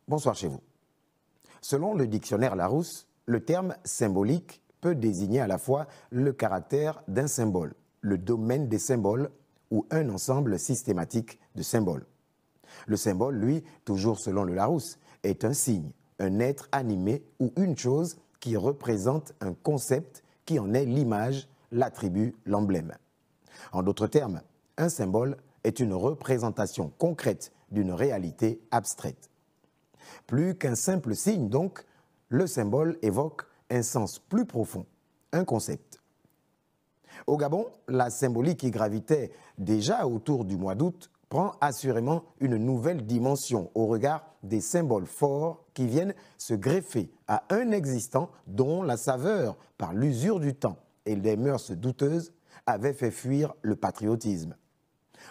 Bonsoir chez vous. Selon le dictionnaire Larousse, le terme symbolique peut désigner à la fois le caractère d'un symbole, le domaine des symboles ou un ensemble systématique de symboles. Le symbole, lui, toujours selon le Larousse, est un signe, un être animé ou une chose qui représente un concept qui en est l'image, l'attribut, l'emblème. En d'autres termes, un symbole est une représentation concrète d'une réalité abstraite. Plus qu'un simple signe, donc, le symbole évoque un sens plus profond, un concept. Au Gabon, la symbolique qui gravitait déjà autour du mois d'août prend assurément une nouvelle dimension au regard des symboles forts qui viennent se greffer à un existant dont la saveur, par l'usure du temps et des mœurs douteuses, avait fait fuir le patriotisme.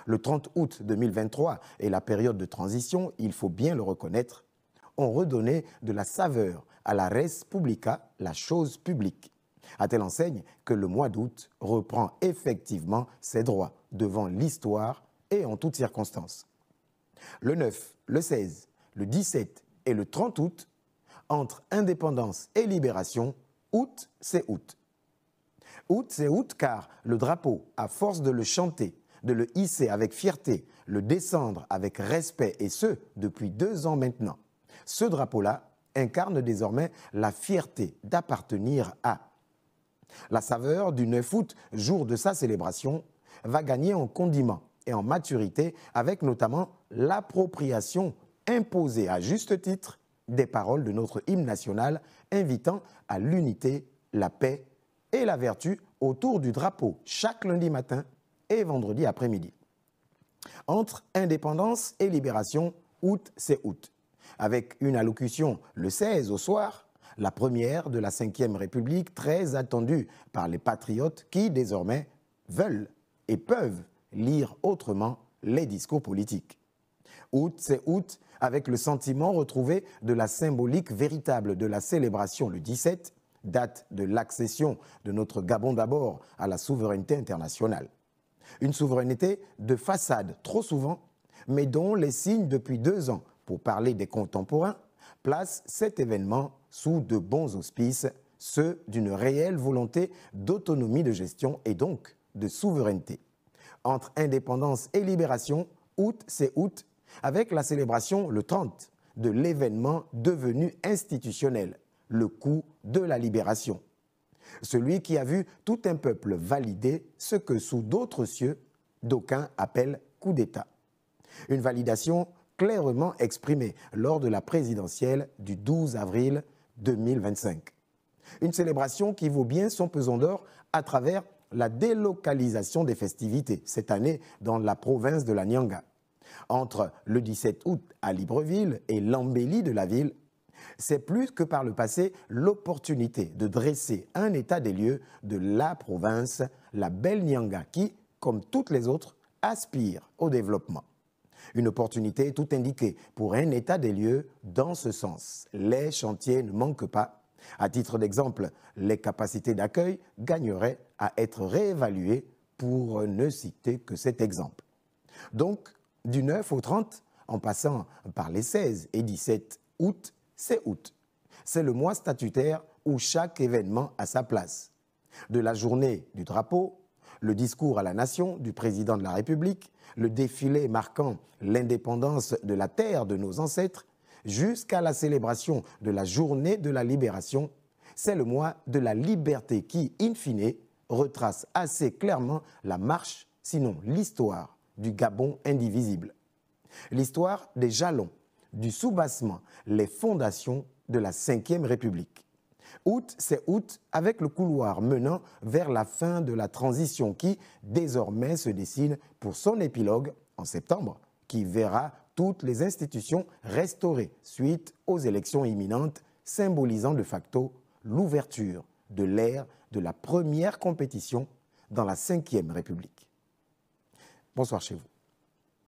Le 30 août 2023 et la période de transition, il faut bien le reconnaître, ont redonné de la saveur à la res publica, la chose publique, à telle enseigne que le mois d'août reprend effectivement ses droits devant l'histoire et en toutes circonstances. Le 9, le 16, le 17 et le 30 août, entre indépendance et libération, août c'est août. Août c'est août car le drapeau, à force de le chanter, de le hisser avec fierté, le descendre avec respect et ce, depuis 2 ans maintenant, ce drapeau-là incarne désormais la fierté d'appartenir à. La saveur du 9 août, jour de sa célébration, va gagner en condiment et en maturité avec notamment l'appropriation imposée à juste titre des paroles de notre hymne national invitant à l'unité, la paix et la vertu autour du drapeau chaque lundi matin et vendredi après-midi. Entre indépendance et libération, août c'est août, avec une allocution le 16 au soir, la première de la Ve République très attendue par les patriotes qui désormais veulent et peuvent lire autrement les discours politiques. Août c'est août, avec le sentiment retrouvé de la symbolique véritable de la célébration le 17, date de l'accession de notre Gabon d'abord à la souveraineté internationale. Une souveraineté de façade trop souvent, mais dont les signes depuis 2 ans, pour parler des contemporains, placent cet événement sous de bons auspices, ceux d'une réelle volonté d'autonomie de gestion et donc de souveraineté. Entre indépendance et libération, août c'est août, avec la célébration le 30 de l'événement devenu institutionnel, le coup de la libération. Celui qui a vu tout un peuple valider ce que sous d'autres cieux, d'aucuns appellent coup d'État. Une validation clairement exprimée lors de la présidentielle du 12 avril 2025. Une célébration qui vaut bien son pesant d'or à travers la délocalisation des festivités, cette année dans la province de la Nyanga. Entre le 17 août à Libreville et l'embellie de la ville, c'est plus que par le passé l'opportunité de dresser un état des lieux de la province, la belle Nyanga qui, comme toutes les autres, aspire au développement. Une opportunité tout indiquée pour un état des lieux dans ce sens. Les chantiers ne manquent pas. À titre d'exemple, les capacités d'accueil gagneraient à être réévaluées pour ne citer que cet exemple. Donc, du 9 au 30, en passant par les 16 et 17 août, c'est août. C'est le mois statutaire où chaque événement a sa place. De la journée du drapeau, le discours à la nation du président de la République, le défilé marquant l'indépendance de la terre de nos ancêtres, jusqu'à la célébration de la journée de la libération, c'est le mois de la liberté qui, in fine, retrace assez clairement la marche, sinon l'histoire, du Gabon indivisible. L'histoire des jalons, du soubassement, les fondations de la Ve République. Août, c'est août avec le couloir menant vers la fin de la transition qui, désormais, se dessine pour son épilogue en septembre, qui verra toutes les institutions restaurées suite aux élections imminentes, symbolisant de facto l'ouverture de l'ère de la première compétition dans la Ve République. Bonsoir chez vous.